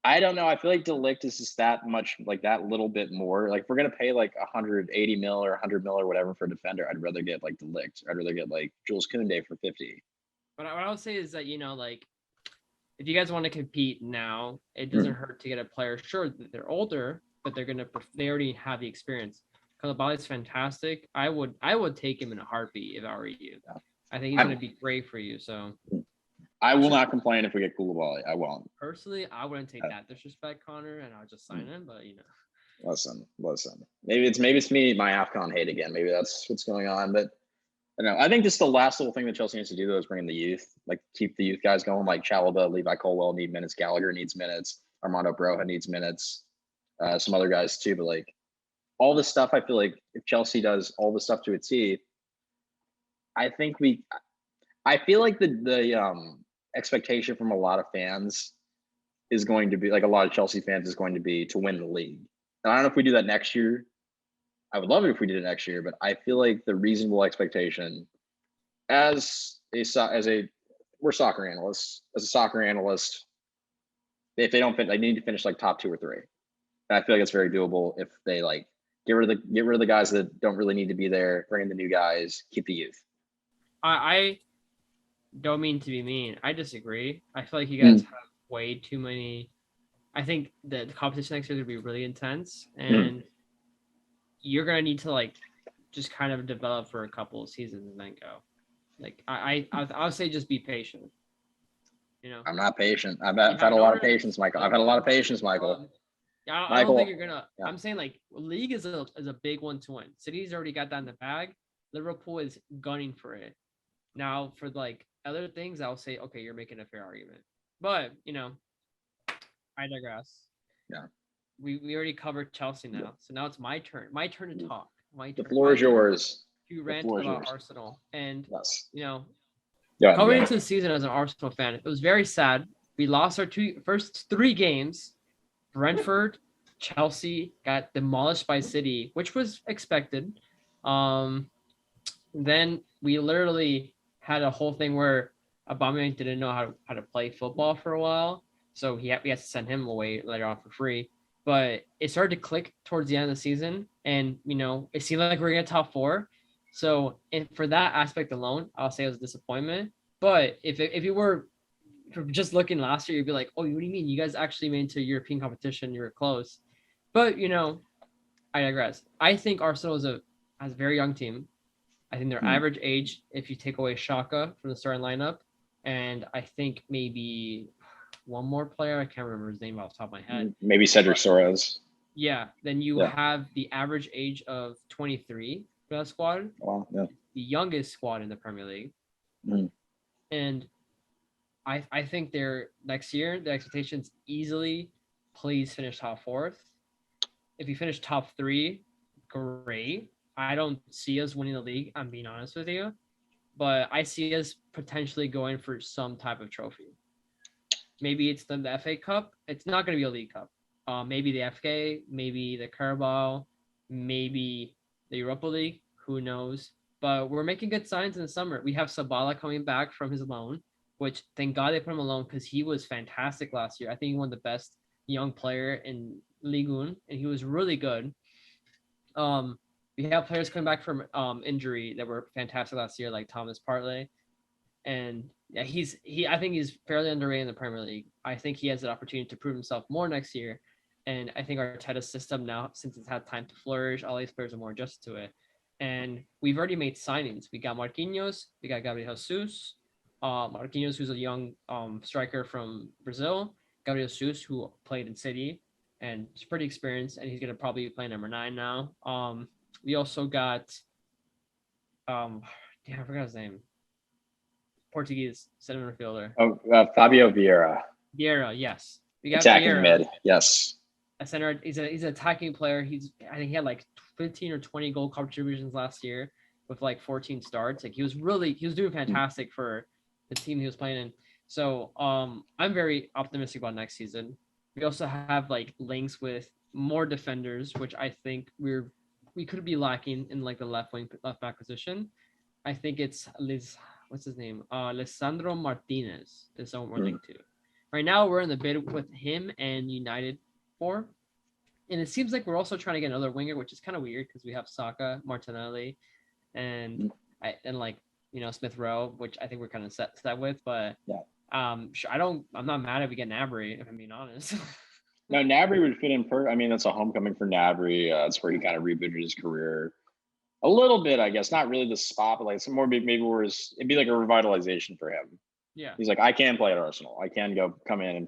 I don't know. I feel like Delict is just that much, like that little bit more. Like if we're gonna pay like 180 mil or 100 mil or whatever for a defender, I'd rather get like Delict. I'd rather get like Jules Koundé for 50. But what I would say is that, like, if you guys want to compete now, it doesn't Mm. hurt to get a player. Sure, they're older, but they already have the experience. Koulibaly's fantastic. I would take him in a heartbeat if I were you. Yeah. I think he's going to be great for you. So I it's will just not complain if we get Koulibaly. I won't. personally, I wouldn't take that disrespect, Connor, and I'll just sign him. But Listen. Maybe it's me, my AFCON hate again. Maybe that's what's going on. But I don't know. I think just the last little thing that Chelsea needs to do though is bring in the youth, like keep the youth guys going. Like Chalobah, Levi Colwell need minutes. Gallagher needs minutes. Armando Broja needs minutes. Some other guys too. But like all this stuff, I feel like if Chelsea does all the stuff to a T, I think I feel like the expectation from a lot of fans is going to be like a lot of Chelsea fans is going to be to win the league. And I don't know if we do that next year. I would love it if we did it next year, but I feel like the reasonable expectation as a we're soccer analysts, as a soccer analyst, if they don't fit, they need to finish like top 2 or 3. And I feel like it's very doable if they like get rid of the guys that don't really need to be there, bring in the new guys, keep the youth. I don't mean to be mean. I disagree. I feel like you guys have way too many. I think the competition next year is going to be really intense, and you're going to need to like just kind of develop for a couple of seasons and then go. Like I'll say just be patient. I'm not patient. I've had a lot of patience, Michael. I've had a lot of patience, Michael. I don't think you're gonna. Yeah. I'm saying like league is a big one to win. City's already got that in the bag. Liverpool is gunning for it. Now for like other things, I'll say okay, you're making a fair argument. But I digress. Yeah. We already covered Chelsea now, so now it's my turn. My turn to talk. The floor is yours. You rant about Arsenal, and yes. Coming into the season as an Arsenal fan, it was very sad. We lost our first 3 games. Brentford, Chelsea got demolished by City, which was expected. Then we literally had a whole thing where Aubameyang didn't know how to play football for a while, so we had to send him away later on for free. But it started to click towards the end of the season, and it seemed like we were gonna get top 4. So, for that aspect alone, I'll say it was a disappointment. But if you were just looking last year, you'd be like, oh, what do you mean? You guys actually made it to European competition. You were close. But, I digress. I think Arsenal has a very young team. I think their average age, if you take away Xhaka from the starting lineup, and I think maybe one more player, I can't remember his name off the top of my head. Maybe Cedric Soares. Yeah, then you have the average age of 23 for that squad. Wow, yeah. The youngest squad in the Premier League. And I think they're next year, the expectations easily please finish top 4th. If you finish top 3, great. I don't see us winning the league, I'm being honest with you. But I see us potentially going for some type of trophy. Maybe it's the FA Cup. It's not going to be a League Cup. Maybe the FA, maybe the Carabao, maybe the Europa League. Who knows? But we're making good signs in the summer. We have Sabala coming back from his loan, which thank God they put him alone because he was fantastic last year. I think he won the best young player in Ligue 1, and he was really good. We have players coming back from injury that were fantastic last year, like Thomas Partey. And yeah, I think he's fairly underrated in the Premier League. I think he has an opportunity to prove himself more next year. And I think Arteta's system now, since it's had time to flourish, all these players are more adjusted to it. And we've already made signings. We got Marquinhos, we got Gabriel Jesus. Marquinhos, who's a young striker from Brazil. Gabriel Jesus, who played in City and is pretty experienced, and he's going to probably play number 9 now. We also got, I forgot his name. Portuguese center midfielder. Fabio Vieira. Vieira, yes. We got attacking Vieira, mid, yes. A center. He's an attacking player. I think he had like 15 or 20 goal contributions last year with like 14 starts. Like he was doing fantastic for the team he was playing in. So I'm very optimistic about next season. We also have like links with more defenders, which I think we could be lacking in like the left back position. I think it's what's his name? Alessandro Martinez is someone we're linked to. Right now, we're in the bid with him and United for. And it seems like we're also trying to get another winger, which is kind of weird because we have Saka, Martinelli, and Smith Rowe, which I think we're kind of set with. But sure, I'm not mad if we get Gnabry, if I'm being honest. No, Gnabry would fit in I mean, that's a homecoming for Gnabry. That's where he kind of rebooted his career a little bit, I guess. Not really the spot, but like some more maybe where it'd be like a revitalization for him. Yeah, he's like, I can play at Arsenal. I can come in and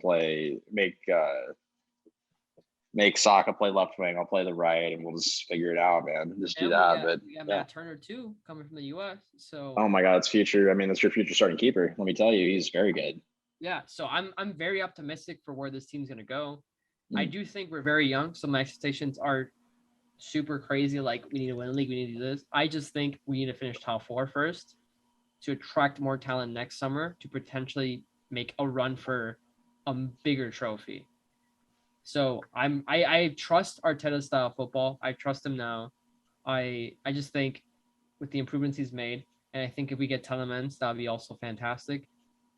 make Saka play left wing. I'll play the right, and we'll just figure it out, man. Just do that. We got Matt Turner too, coming from the U.S. So. Oh my God, it's future. I mean, that's your future starting keeper. Let me tell you, he's very good. Yeah, so I'm very optimistic for where this team's gonna go. I do think we're very young, so my expectations are super crazy. Like, we need to win a league, we need to do this. I just think we need to finish top 4 first to attract more talent next summer to potentially make a run for a bigger trophy. So I trust Arteta's style of football. I trust him now. I just think with the improvements he's made, and I think if we get Telemans, that'll be also fantastic.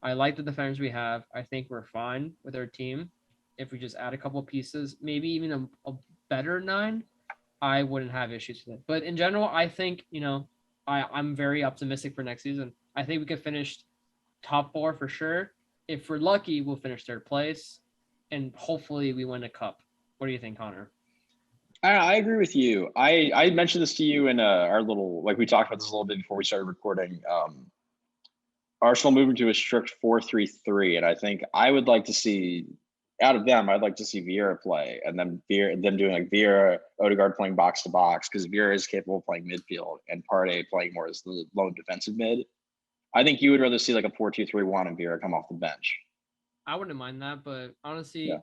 I like the defenders we have. I think we're fine with our team. If we just add a couple pieces, maybe even a better 9, I wouldn't have issues with it. But in general, I think, I'm very optimistic for next season. I think we could finish top 4 for sure. If we're lucky, we'll finish 3rd place, and hopefully we win a cup. What do you think, Connor? I agree with you. I mentioned this to you in our little, like, we talked about this a little bit before we started recording. Arsenal moving to a strict 4-3-3, and I think I would like to see out of them. I'd like to see Vieira play, and then them doing like Vieira, Odegaard playing box to box, because Vieira is capable of playing midfield, and Partey playing more as the lone defensive mid. I think you would rather see like a 4-2-3-1 and Vieira come off the bench. I wouldn't mind that, but honestly,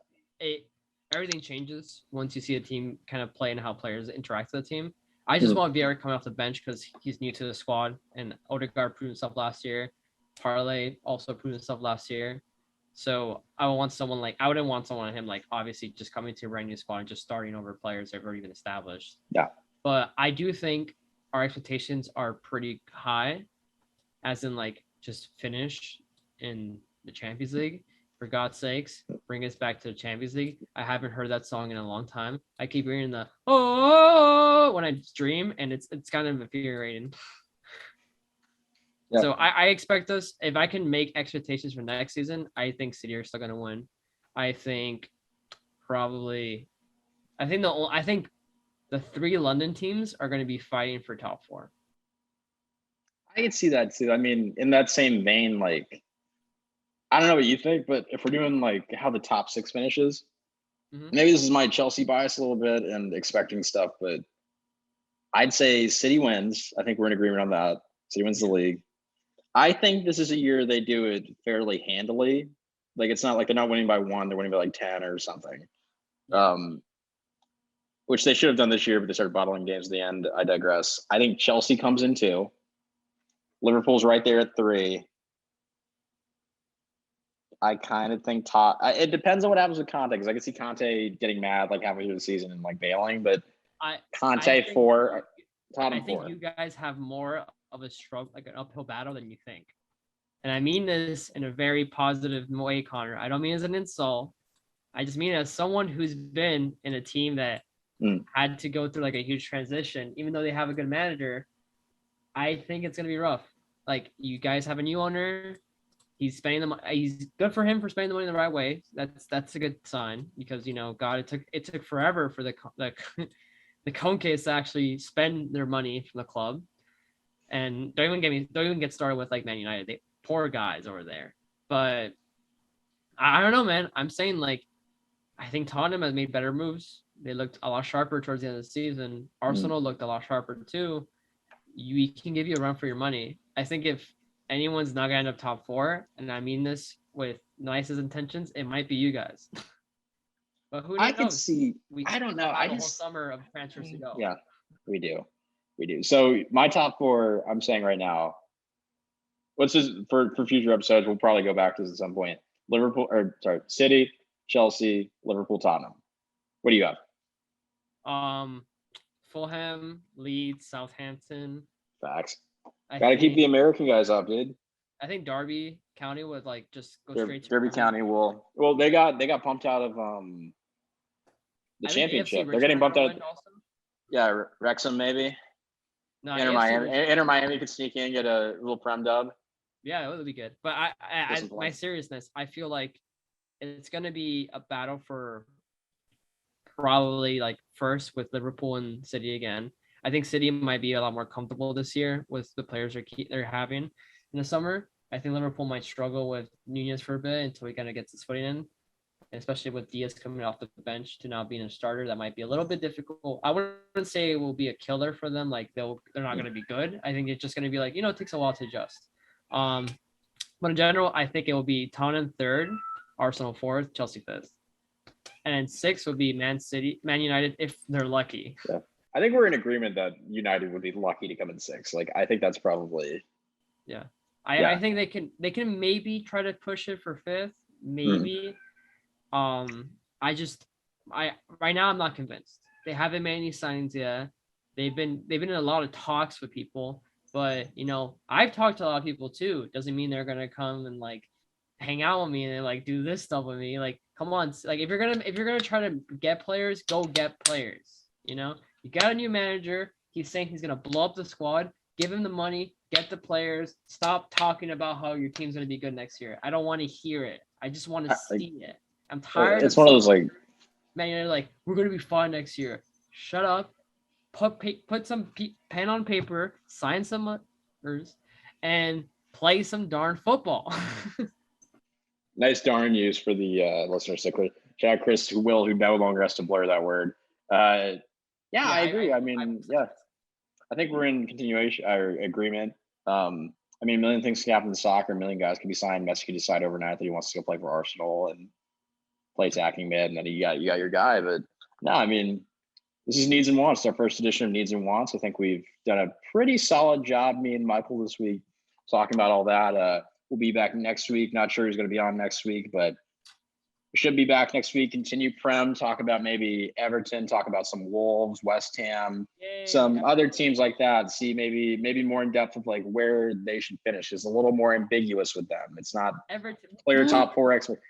everything changes once you see a team kind of play and how players interact with the team. I just want Vieira coming off the bench because he's new to the squad, and Odegaard proved himself last year. Parlay also proved himself last year. So I wouldn't want someone like him, like, obviously just coming to a brand new squad and just starting over players that have already been established. Yeah. But I do think our expectations are pretty high, as in like just finish in the Champions League. For God's sakes, bring us back to the Champions League. I haven't heard that song in a long time. I keep hearing the oh when I dream, and it's kind of infuriating. Yeah. So I expect us, if I can make expectations for next season, I think City are still going to win. I think the 3 London teams are going to be fighting for top 4. I can see that too. I mean, in that same vein, like, I don't know what you think, but if we're doing like how the top 6 finishes, maybe this is my Chelsea bias a little bit and expecting stuff, but I'd say City wins. I think we're in agreement on that. City wins the league. I think this is a year they do it fairly handily. Like, it's not like they're not winning by 1, they're winning by like 10 or something. Which they should have done this year, but they started bottling games at the end. I digress. I think Chelsea comes in 2. Liverpool's right there at 3. I kind of think it depends on what happens with Conte, because I can see Conte getting mad like halfway through the season and like bailing, but Conte 4, Tottenham 4. I think you guys have more of a struggle, like an uphill battle, than you think. And I mean this in a very positive way, Connor. I don't mean as an insult. I just mean as someone who's been in a team that had to go through like a huge transition. Even though they have a good manager, I think it's going to be rough. Like, you guys have a new owner. He's spending the money. He's good for him for spending the money the right way. That's a good sign, because, God, it took forever for the Conques to actually spend their money from the club. And don't even get started with like Man United. They poor guys over there. But I don't know, man. I'm saying, like, I think Tottenham has made better moves. They looked a lot sharper towards the end of the season. Arsenal looked a lot sharper too. We can give you a run for your money. I think if anyone's not gonna end up top 4, and I mean this with nicest intentions, it might be you guys. But who knows? I can see. I don't know. I just whole summer of transfers to go. Yeah, we do. So my top 4, I'm saying right now. What's this for future episodes? We'll probably go back to this at some point. City, Chelsea, Liverpool, Tottenham. What do you have? Fulham, Leeds, Southampton. Facts. Got to keep the American guys up, dude. I think Derby County would like just go straight to Derby County will. Well, they got bumped out of the I think AFC championship. They're getting Richmond bumped might out. win also. Yeah, Wrexham maybe. No, Inter AFC Miami. Richmond. Inter Miami could sneak in, get a little prem dub. Yeah, it would be good. But my seriousness, I feel like it's gonna be a battle for probably like first with Liverpool and City again. I think City might be a lot more comfortable this year with the players they're having in the summer. I think Liverpool might struggle with Nunez for a bit until he kind of gets his footing in, especially with Diaz coming off the bench to now being a starter. That might be a little bit difficult. I wouldn't say it will be a killer for them. Like they're not going to be good. I think it's just going to be like, it takes a while to adjust. But in general, I think it will be Tottenham third, Arsenal fourth, Chelsea fifth. And then sixth would be Man United if they're lucky. Yeah. I think we're in agreement that United would be lucky to come in sixth. Like I think that's probably. Yeah. I think they can maybe try to push it for fifth, maybe. Right now I'm not convinced. They haven't made any signings yet. They've been in a lot of talks with people, but I've talked to a lot of people too. Doesn't mean they're gonna come and like hang out with me and like do this stuff with me. Like, come on, like if you're gonna try to get players, go get players. You got a new manager. He's saying he's gonna blow up the squad. Give him the money. Get the players. Stop talking about how your team's gonna be good next year. I don't want to hear it. I just want to see it. I'm tired. It's one of those like, man, you're like, we're gonna be fine next year. Shut up. Put some pen on paper, sign some letters, and play some darn football. Nice darn use for the listeners. Shout out Chris, who no longer has to blur that word. I agree. I think we're in continuation or agreement. A million things can happen in soccer. A million guys can be signed. Messi could decide overnight that he wants to go play for Arsenal and play attacking mid, and then you got your guy. But no, this is needs and wants. It's our first edition of needs and wants. I think we've done a pretty solid job, me and Michael, this week, talking about all that. We'll be back next week. Not sure who's going to be on next week, but we should be back next week. Continue Prem, talk about maybe Everton, talk about some Wolves, West Ham, some other teams like that. See maybe more in depth of like where they should finish. It's a little more ambiguous with them. It's not Everton player top 4 expert.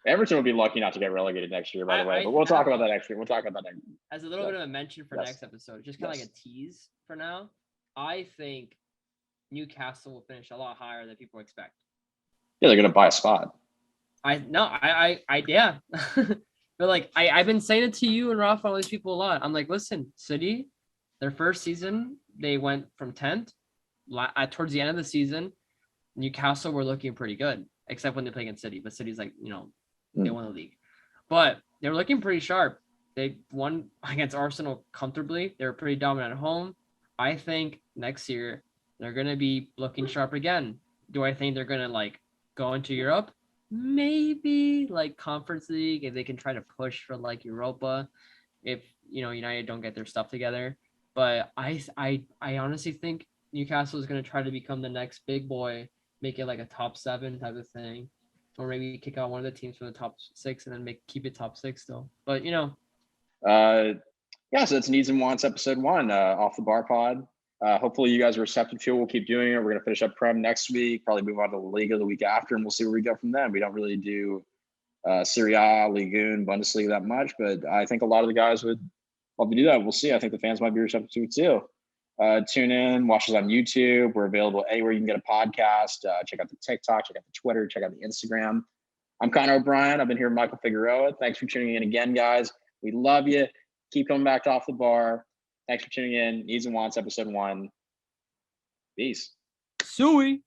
Everton will be lucky not to get relegated next year, by the way. But we'll talk about that next year. We'll talk about that next year. As a little bit of a mention for next episode, just kind of like a tease for now. I think Newcastle will finish a lot higher than people expect. Yeah, they're going to buy a spot. Yeah. But like I've been saying it to you and Rafa and all these people a lot. I'm like, listen, City, their first season, they went from 10th. Towards the end of the season, Newcastle were looking pretty good, except when they play against City. But City's like, they won the league. But they were looking pretty sharp. They won against Arsenal comfortably. They were pretty dominant at home. I think next year they're going to be looking sharp again. Do I think they're going to like go into Europe? Maybe like Conference League if they can try to push for like Europa if United don't get their stuff together. But I honestly think Newcastle is going to try to become the next big boy, make it like a top 7 type of thing, or maybe kick out one of the teams from the top 6 and then keep it top 6 still. But so it's Needs and Wants episode 1 off the bar pod. Hopefully you guys are receptive to it. We'll keep doing it. We're going to finish up Prem next week, probably move on to La Liga the week after, and we'll see where we go from then. We don't really do Serie A, Ligue 1, Bundesliga that much, but I think a lot of the guys would love to do that. We'll see. I think the fans might be receptive to it too. Tune in, watch us on YouTube. We're available anywhere you can get a podcast. Check out the TikTok, check out the Twitter, check out the Instagram. I'm Connor O'Brien. I've been here with Michael Figueroa. Thanks for tuning in again, guys. We love you. Keep coming back to Off the Bar. Thanks for tuning in. Needs and Wants, episode 1. Peace. Suey.